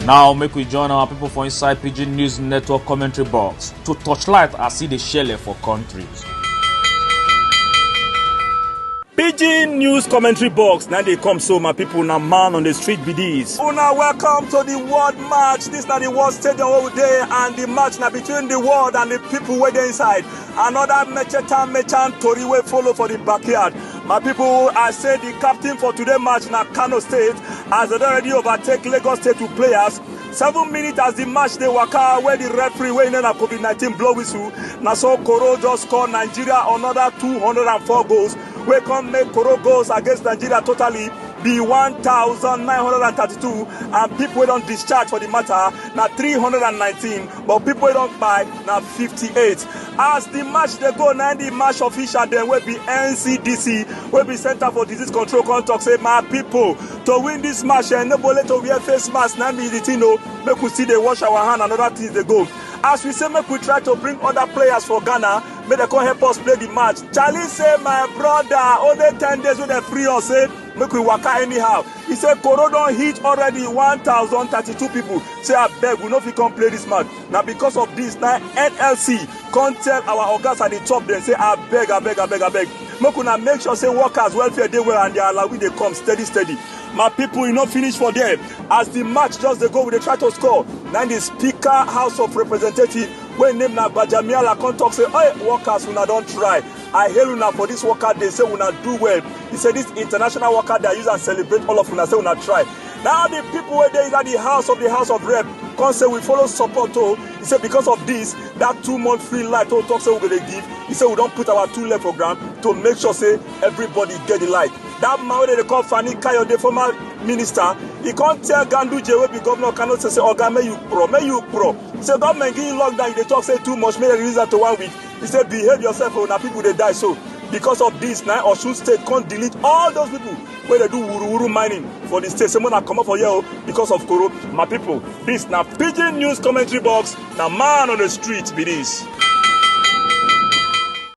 Now make we join our people for inside Pidgin News Network commentary box to touchlight as see the shell for countries. Pidgin News commentary box. Now they come so my people na man on the street be this. Una welcome to the world match. This na the world stadium over there and the match na between the world and the people way there inside. Another mechan tori way follow for the backyard. My people, I say the captain for today's match na Kano State as they already overtake Lagos State to players. 7 minutes as the match they waka where the referee wey na COVID-19 blow whistle. Na so Koro just score Nigeria another 204 goals. We can make Koro goals against Nigeria totally be 1,932 and people don't discharge for the matter now 319 but people don't buy now 58. As the match they go now the match official then will be NCDC will be Center for Disease Control contact say my people to win this match and nobody to wear face mask now be the thing no make we see they wash our hand and other things they go. As we say, make we try to bring other players for Ghana, make they come help us play the match. Charlie say, my brother, only 10 days with the free or say, make we waka anyhow. He said, Koro don't hit already 1,032 people. Say, I beg, we know if we come play this match. Now, because of this, now NLC can't tell our organs at the top, then say, I beg. Make we now make sure, say, workers, welfare, they well, and they allow we they come steady. My people, you not finish for them. As the match just they go, we they try to score. Now the Speaker House of Representatives, when name na Bajamiala come talk say, hey, workers, una don't try. I hail una for this worker, they say una do well. He said this international worker they use and celebrate all of una say una try. Now the people where they is at the House of Rep, come say we follow support too. He said because of this, that 2 month free light to talk say we're gonna give. He said we don't put our 2 leg program to make sure say everybody get the light. That man where they call Fani Kayode, former minister, he can't tell Ganduje will be governor cannot say, Oga, may you pro. He said, government give you lockdown, they talk say too much, may they release that to 1 week. He said, behave yourself, or now people they die. So because of this, now Osun State can't delete all those people where they do wuru mining for the state. Someone come up for you because of Koro. My people, this now Pidgin News commentary box, now man on the street be this.